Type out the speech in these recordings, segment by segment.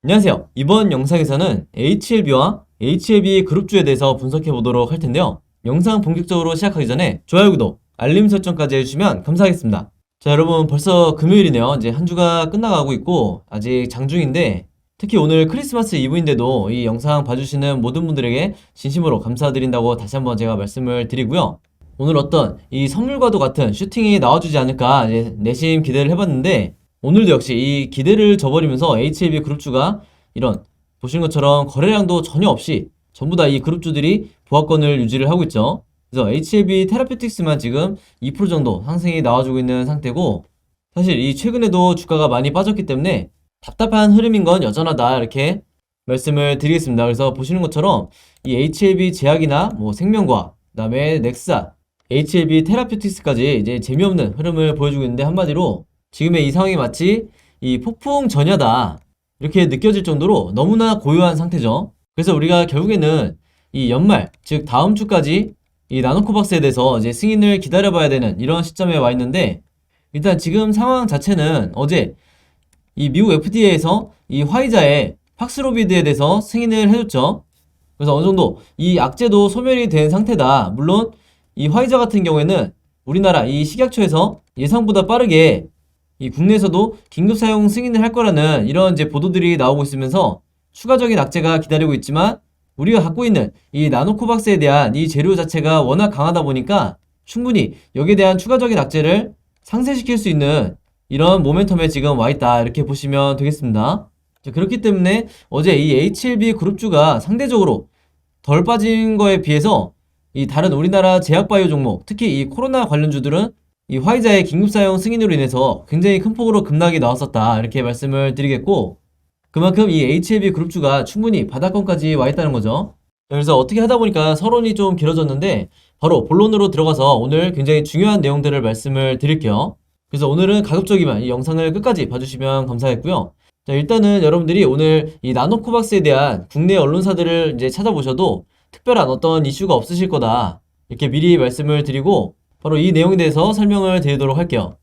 안녕하세요. 이번 영상에서는 HLB와 HLB 그룹주에 대해서 분석해 보도록 할 텐데요. 영상 본격적으로 시작하기 전에 좋아요, 구독, 알림 설정까지 해주시면 감사하겠습니다. 자, 여러분 벌써 금요일이네요. 이제 한 주가 끝나가고 있고 아직 장중인데 특히 오늘 크리스마스 이브인데도 이 영상 봐주시는 모든 분들에게 진심으로 감사드린다고 다시 한번 제가 말씀을 드리고요. 오늘 어떤 이 선물과도 같은 슈팅이 나와주지 않을까 이제 내심 기대를 해봤는데 오늘도 역시 이 기대를 저버리면서 HLB 그룹주가 이런 보시는 것처럼 거래량도 전혀 없이 전부 다 이 그룹주들이 보합권을 유지를 하고 있죠. 그래서 HLB 테라퓨틱스만 지금 2% 정도 상승이 나와주고 있는 상태고, 사실 이 최근에도 주가가 많이 빠졌기 때문에 답답한 흐름인 건 여전하다 이렇게 말씀을 드리겠습니다. 그래서 보시는 것처럼 이 HLB 제약이나 뭐 생명과학, 그다음에 넥사, HLB 테라퓨틱스까지 이제 재미없는 흐름을 보여주고 있는데, 한마디로 지금의 이 상황이 마치 이 폭풍 전야다 이렇게 느껴질 정도로 너무나 고요한 상태죠. 그래서 우리가 결국에는 이 연말, 즉 다음 주까지 이 나노코박스에 대해서 이제 승인을 기다려봐야 되는 이런 시점에 와 있는데, 일단 지금 상황 자체는 어제 이 미국 FDA에서 이 화이자의 팍스로비드에 대해서 승인을 해줬죠. 그래서 어느 정도 이 악재도 소멸이 된 상태다. 물론 이 화이자 같은 경우에는 우리나라 이 식약처에서 예상보다 빠르게 이 국내에서도 긴급 사용 승인을 할 거라는 이런 이제 보도들이 나오고 있으면서 추가적인 악재가 기다리고 있지만, 우리가 갖고 있는 이 나노코박스에 대한 이 재료 자체가 워낙 강하다 보니까 충분히 여기에 대한 추가적인 악재를 상쇄시킬 수 있는 이런 모멘텀에 지금 와 있다 이렇게 보시면 되겠습니다. 자, 그렇기 때문에 어제 이 HLB 그룹주가 상대적으로 덜 빠진 거에 비해서 이 다른 우리나라 제약바이오 종목, 특히 이 코로나 관련주들은 이 화이자의 긴급사용 승인으로 인해서 굉장히 큰 폭으로 급락이 나왔었다 이렇게 말씀을 드리겠고, 그만큼 이 HLB 그룹주가 충분히 바닥권까지 와 있다는 거죠. 그래서 어떻게 하다 보니까 서론이 좀 길어졌는데 바로 본론으로 들어가서 오늘 굉장히 중요한 내용들을 말씀을 드릴게요. 그래서 오늘은 가급적이면 이 영상을 끝까지 봐주시면 감사하겠고요. 자, 일단은 여러분들이 오늘 이 나노코박스에 대한 국내 언론사들을 이제 찾아보셔도 특별한 어떤 이슈가 없으실 거다 이렇게 미리 말씀을 드리고, 바로 이 내용에 대해서 설명을 드리도록 할게요.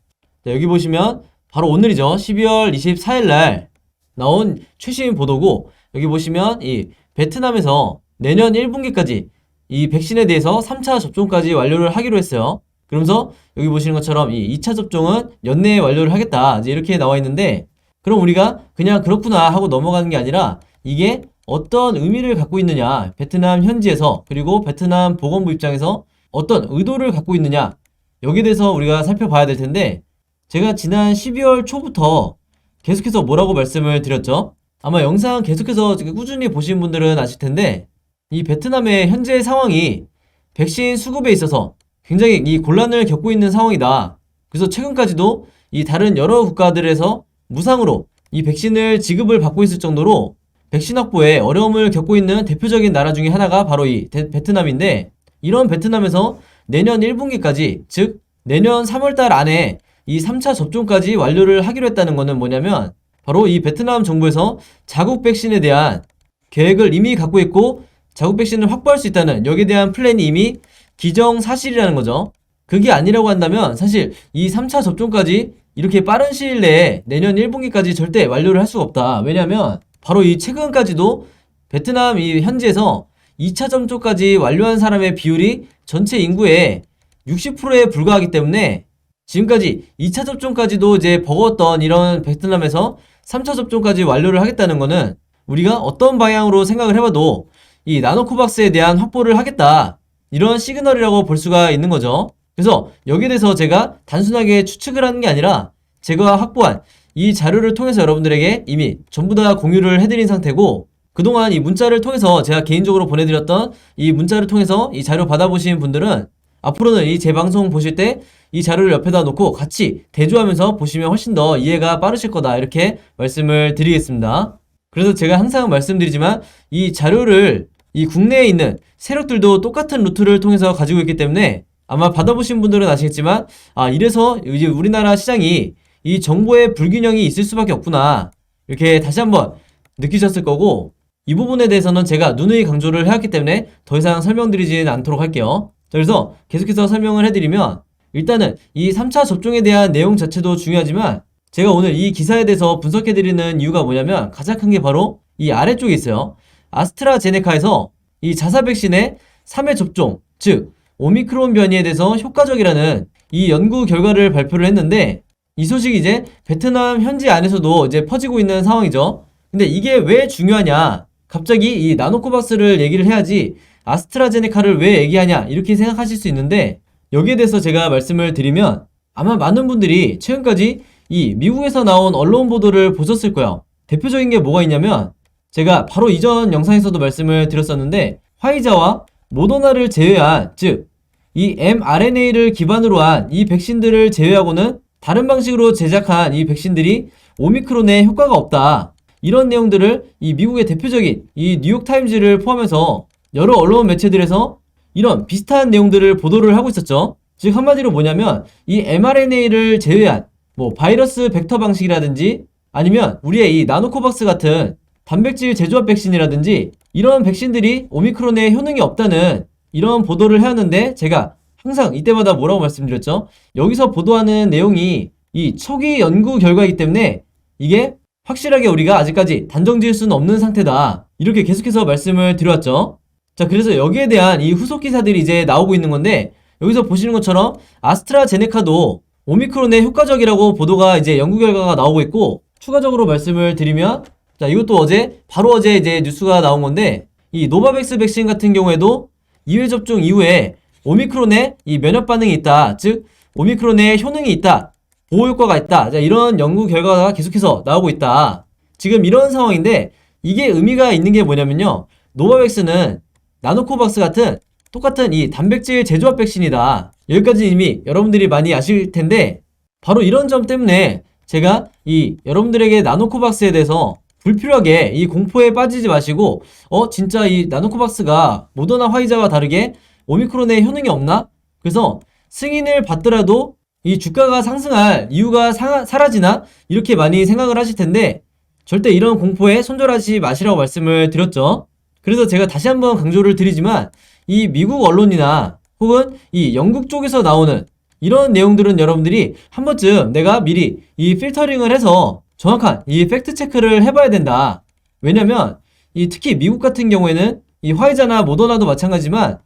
자, 여기 보시면 바로 오늘이죠. 12월 24일 날 나온 최신 보도고, 여기 보시면 이 베트남에서 내년 1분기까지 이 백신에 대해서 3차 접종까지 완료를 하기로 했어요. 그러면서 여기 보시는 것처럼 이 2차 접종은 연내에 완료를 하겠다 이제 이렇게 나와 있는데, 그럼 우리가 그냥 그렇구나 하고 넘어가는 게 아니라 이게 어떤 의미를 갖고 있느냐, 베트남 현지에서 그리고 베트남 보건부 입장에서 어떤 의도를 갖고 있느냐, 여기에 대해서 우리가 살펴봐야 될 텐데, 제가 지난 12월 초부터 계속해서 뭐라고 말씀을 드렸죠? 아마 영상 계속해서 꾸준히 보신 분들은 아실 텐데, 이 베트남의 현재 상황이 백신 수급에 있어서 굉장히 이 곤란을 겪고 있는 상황이다. 그래서 최근까지도 이 다른 여러 국가들에서 무상으로 이 백신을 지급을 받고 있을 정도로 백신 확보에 어려움을 겪고 있는 대표적인 나라 중에 하나가 바로 이 베트남인데, 이런 베트남에서 내년 1분기까지, 즉 내년 3월달 안에 이 3차 접종까지 완료를 하기로 했다는 것은 뭐냐면, 바로 이 베트남 정부에서 자국 백신에 대한 계획을 이미 갖고 있고 자국 백신을 확보할 수 있다는, 여기에 대한 플랜이 이미 기정사실이라는 거죠. 그게 아니라고 한다면 사실 이 3차 접종까지 이렇게 빠른 시일 내에 내년 1분기까지 절대 완료를 할 수가 없다. 왜냐면 바로 이 최근까지도 베트남 이 현지에서 2차 접종까지 완료한 사람의 비율이 전체 인구의 60%에 불과하기 때문에, 지금까지 2차 접종까지도 이제 버거웠던 이런 베트남에서 3차 접종까지 완료를 하겠다는 거는 우리가 어떤 방향으로 생각을 해봐도 이 나노코박스에 대한 확보를 하겠다, 이런 시그널이라고 볼 수가 있는 거죠. 그래서 여기에 대해서 제가 단순하게 추측을 하는 게 아니라 제가 확보한 이 자료를 통해서 여러분들에게 이미 전부 다 공유를 해드린 상태고, 그동안 이 문자를 통해서 제가 개인적으로 보내드렸던 이 문자를 통해서 이 자료 받아보신 분들은 앞으로는 이 제 방송 보실 때 이 자료를 옆에다 놓고 같이 대조하면서 보시면 훨씬 더 이해가 빠르실 거다 이렇게 말씀을 드리겠습니다. 그래서 제가 항상 말씀드리지만 이 자료를 이 국내에 있는 세력들도 똑같은 루트를 통해서 가지고 있기 때문에 아마 받아보신 분들은 아시겠지만, 이래서 이제 우리나라 시장이 이 정보의 불균형이 있을 수밖에 없구나 이렇게 다시 한번 느끼셨을 거고, 이 부분에 대해서는 제가 누누이 강조를 해왔기 때문에 더 이상 설명드리지는 않도록 할게요. 자, 그래서 계속해서 설명을 해드리면, 일단은 이 3차 접종에 대한 내용 자체도 중요하지만 제가 오늘 이 기사에 대해서 분석해드리는 이유가 뭐냐면 가장 큰 게 바로 이 아래쪽에 있어요. 아스트라제네카에서 이 자사 백신의 3회 접종, 즉 오미크론 변이에 대해서 효과적이라는 이 연구 결과를 발표를 했는데 이 소식이 이제 베트남 현지 안에서도 이제 퍼지고 있는 상황이죠. 근데 이게 왜 중요하냐? 갑자기 이 나노코박스를 얘기를 해야지 아스트라제네카를 왜 얘기하냐 이렇게 생각하실 수 있는데 여기에 대해서 제가 말씀을 드리면 아마 많은 분들이 최근까지 이 미국에서 나온 언론 보도를 보셨을 거예요. 대표적인 게 뭐가 있냐면 제가 바로 이전 영상에서도 말씀을 드렸었는데 화이자와 모더나를 제외한 즉 이 mRNA를 기반으로 한 이 백신들을 제외하고는 다른 방식으로 제작한 이 백신들이 오미크론에 효과가 없다. 이런 내용들을 이 미국의 대표적인 이 뉴욕타임즈를 포함해서 여러 언론 매체들에서 이런 비슷한 내용들을 보도를 하고 있었죠. 즉 한마디로 뭐냐면 이 mRNA를 제외한 뭐 바이러스 벡터 방식이라든지 아니면 우리의 이 나노코박스 같은 단백질 재조합 백신이라든지 이런 백신들이 오미크론에 효능이 없다는 이런 보도를 해왔는데 제가 항상 이때마다 뭐라고 말씀드렸죠? 여기서 보도하는 내용이 이 초기 연구 결과이기 때문에 이게 확실하게 우리가 아직까지 단정 지을 수는 없는 상태다. 이렇게 계속해서 말씀을 드려왔죠. 자, 그래서 여기에 대한 이 후속 기사들이 이제 나오고 있는 건데 여기서 보시는 것처럼 아스트라제네카도 오미크론에 효과적이라고 보도가 이제 연구 결과가 나오고 있고 추가적으로 말씀을 드리면 자, 이것도 바로 어제 이제 뉴스가 나온 건데 이 노바백스 백신 같은 경우에도 2회 접종 이후에 오미크론에 이 면역 반응이 있다. 즉 오미크론에 효능이 있다. 보호 효과가 있다. 자, 이런 연구 결과가 계속해서 나오고 있다. 지금 이런 상황인데 이게 의미가 있는 게 뭐냐면요. 노바백스는 나노코박스 같은 똑같은 이 단백질 재조합 백신이다. 여기까지 이미 여러분들이 많이 아실 텐데 바로 이런 점 때문에 제가 이 여러분들에게 나노코박스에 대해서 불필요하게 이 공포에 빠지지 마시고 진짜 이 나노코박스가 모더나 화이자와 다르게 오미크론에 효능이 없나? 그래서 승인을 받더라도 이 주가가 상승할 이유가 사라지나? 이렇게 많이 생각을 하실 텐데 절대 이런 공포에 손절하지 마시라고 말씀을 드렸죠. 그래서 제가 다시 한번 강조를 드리지만 이 미국 언론이나 혹은 이 영국 쪽에서 나오는 이런 내용들은 여러분들이 한 번쯤 내가 미리 이 필터링을 해서 정확한 이 팩트 체크를 해봐야 된다. 왜냐면 이 특히 미국 같은 경우에는 이 화이자나 모더나도 마찬가지지만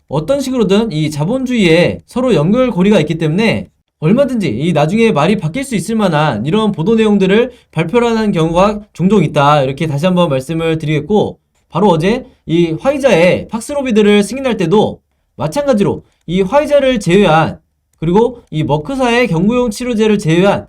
어떤 식으로든 이 자본주의에 서로 연결고리가 있기 때문에 얼마든지 이 나중에 말이 바뀔 수 있을 만한 이런 보도 내용들을 발표하는 경우가 종종 있다. 이렇게 다시 한번 말씀을 드리겠고 바로 어제 이 화이자의 팍스로비드를 승인할 때도 마찬가지로 이 화이자를 제외한 그리고 이 머크사의 경구용 치료제를 제외한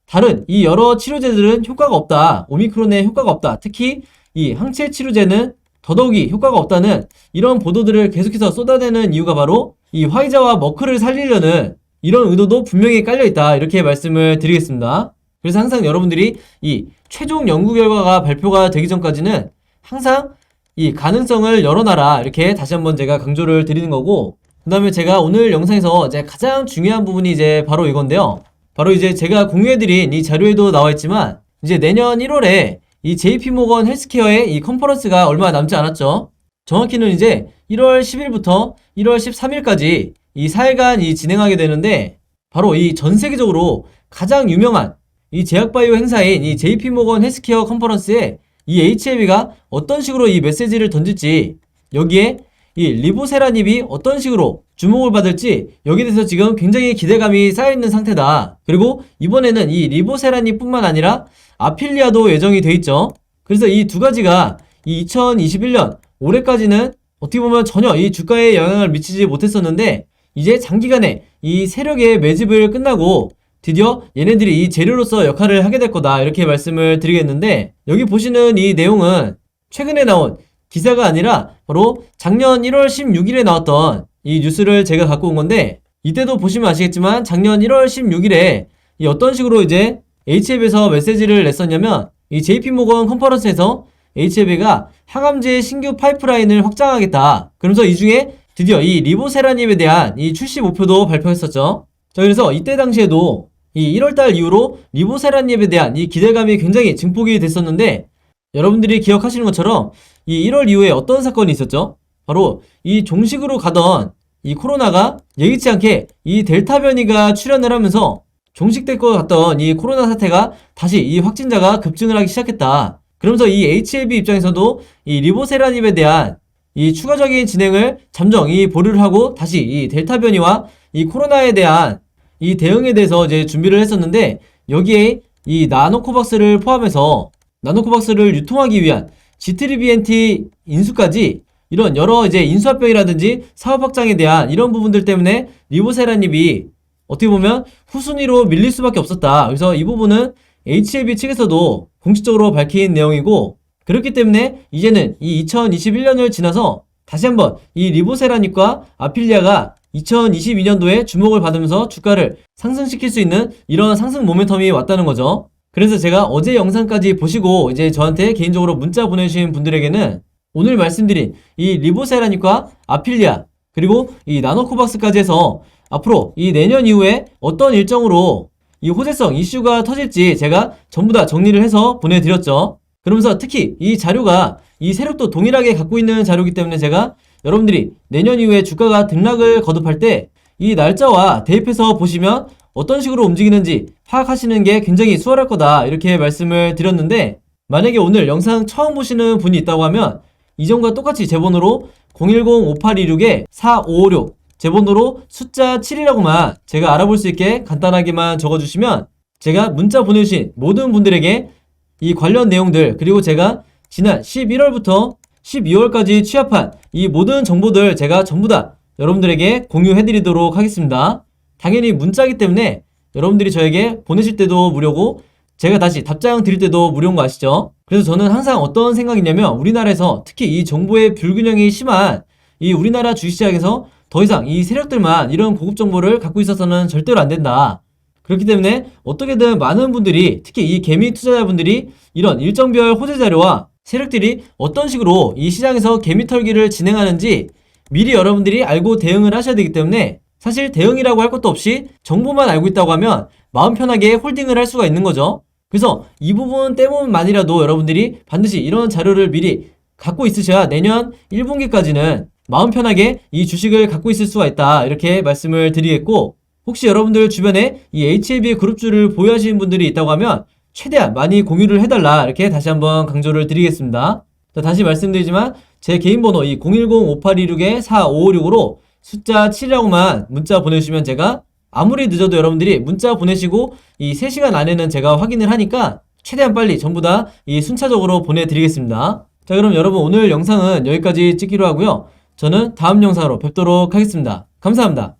다른 이 여러 치료제들은 효과가 없다. 오미크론에 효과가 없다. 특히 이 항체 치료제는 더더욱이 효과가 없다는 이런 보도들을 계속해서 쏟아내는 이유가 바로 이 화이자와 머크를 살리려는 이런 의도도 분명히 깔려있다. 이렇게 말씀을 드리겠습니다. 그래서 항상 여러분들이 이 최종 연구 결과가 발표가 되기 전까지는 항상 이 가능성을 열어놔라. 이렇게 다시 한번 제가 강조를 드리는 거고 그 다음에 제가 오늘 영상에서 이제 가장 중요한 부분이 이제 바로 이건데요. 바로 이제 제가 공유해드린 이 자료에도 나와있지만 이제 내년 1월에 이 JP모건 헬스케어의 이 컨퍼런스가 얼마 남지 않았죠. 정확히는 이제 1월 10일부터 1월 13일까지 이 4일간 진행하게 되는데 바로 이 전 세계적으로 가장 유명한 이 제약바이오 행사인 이 JP모건 헬스케어 컨퍼런스에 이 HLB가 어떤 식으로 이 메시지를 던질지 여기에 이 리보세라닙이 어떤 식으로 주목을 받을지 여기에 대해서 지금 굉장히 기대감이 쌓여있는 상태다. 그리고 이번에는 이 리보세라닙 뿐만 아니라 아필리아도 예정이 돼 있죠. 그래서 이 두 가지가 이 2021년 올해까지는 어떻게 보면 전혀 이 주가에 영향을 미치지 못했었는데 이제 장기간의 이 세력의 매집을 끝나고 드디어 얘네들이 이 재료로서 역할을 하게 될 거다. 이렇게 말씀을 드리겠는데 여기 보시는 이 내용은 최근에 나온 기사가 아니라 바로 작년 1월 16일에 나왔던 이 뉴스를 제가 갖고 온 건데 이때도 보시면 아시겠지만 작년 1월 16일에 이 어떤 식으로 이제 HLB에서 메시지를 냈었냐면 이 JP모건 컨퍼런스에서 HLB가 항암제 신규 파이프라인을 확장하겠다. 그러면서 이 중에 드디어 이 리보세라닙에 대한 이 출시 목표도 발표했었죠. 자, 그래서 이때 당시에도 이 1월달 이후로 리보세라닙에 대한 이 기대감이 굉장히 증폭이 됐었는데 여러분들이 기억하시는 것처럼 이 1월 이후에 어떤 사건이 있었죠? 바로 이 종식으로 가던 이 코로나가 예기치 않게 이 델타 변이가 출현을 하면서 종식될 것 같던 이 코로나 사태가 다시 이 확진자가 급증을 하기 시작했다. 그러면서 이 HLB 입장에서도 이 리보세라닙에 대한 이 추가적인 진행을 잠정 이 보류를 하고 다시 이 델타 변이와 이 코로나에 대한 이 대응에 대해서 이제 준비를 했었는데, 여기에 이 나노코박스를 포함해서 나노코박스를 유통하기 위한 G3BNT 인수까지 이런 여러 이제 인수합병이라든지 사업 확장에 대한 이런 부분들 때문에 리보세라닙이 어떻게 보면 후순위로 밀릴 수밖에 없었다. 그래서 이 부분은 HLB 측에서도 공식적으로 밝힌 내용이고, 그렇기 때문에 이제는 이 2021년을 지나서 다시 한번 이 리보세라닙과 아필리아가 2022년도에 주목을 받으면서 주가를 상승시킬 수 있는 이런 상승 모멘텀이 왔다는 거죠. 그래서 제가 어제 영상까지 보시고 이제 저한테 개인적으로 문자 보내주신 분들에게는 오늘 말씀드린 이 리보세라닙과 아필리아 그리고 이 나노코박스까지 해서 앞으로 이 내년 이후에 어떤 일정으로 이 호재성 이슈가 터질지 제가 전부 다 정리를 해서 보내드렸죠. 그러면서 특히 이 자료가 이 세력도 동일하게 갖고 있는 자료이기 때문에 제가 여러분들이 내년 이후에 주가가 등락을 거듭할 때 이 날짜와 대입해서 보시면 어떤 식으로 움직이는지 파악하시는 게 굉장히 수월할 거다, 이렇게 말씀을 드렸는데, 만약에 오늘 영상 처음 보시는 분이 있다고 하면 이전과 똑같이 제 번호로 010-5826-4556 제 번호로 숫자 7이라고만 제가 알아볼 수 있게 간단하게만 적어주시면 제가 문자 보내주신 모든 분들에게 이 관련 내용들, 그리고 제가 지난 11월부터 12월까지 취합한 이 모든 정보들 제가 전부 다 여러분들에게 공유해드리도록 하겠습니다. 당연히 문자이기 때문에 여러분들이 저에게 보내실 때도 무료고 제가 다시 답장 드릴 때도 무료인 거 아시죠? 그래서 저는 항상 어떤 생각이냐면, 우리나라에서 특히 이 정보의 불균형이 심한 이 우리나라 주식시장에서 더 이상 이 세력들만 이런 고급 정보를 갖고 있어서는 절대로 안 된다. 그렇기 때문에 어떻게든 많은 분들이, 특히 이 개미 투자자분들이 이런 일정별 호재 자료와 세력들이 어떤 식으로 이 시장에서 개미 털기를 진행하는지 미리 여러분들이 알고 대응을 하셔야 되기 때문에, 사실 대응이라고 할 것도 없이 정보만 알고 있다고 하면 마음 편하게 홀딩을 할 수가 있는 거죠. 그래서 이 부분 때문만이라도 여러분들이 반드시 이런 자료를 미리 갖고 있으셔야 내년 1분기까지는 마음 편하게 이 주식을 갖고 있을 수가 있다, 이렇게 말씀을 드리겠고, 혹시 여러분들 주변에 이 HLB 그룹주를 보유하시는 분들이 있다고 하면 최대한 많이 공유를 해달라, 이렇게 다시 한번 강조를 드리겠습니다. 자, 다시 말씀드리지만 제 개인 번호 이 010-5826-4556으로 숫자 7이라고만 문자 보내주시면 제가 아무리 늦어도 여러분들이 문자 보내시고 이 3시간 안에는 제가 확인을 하니까 최대한 빨리 전부 다 이 순차적으로 보내드리겠습니다. 자, 그럼 여러분 오늘 영상은 여기까지 찍기로 하고요. 저는 다음 영상으로 뵙도록 하겠습니다. 감사합니다.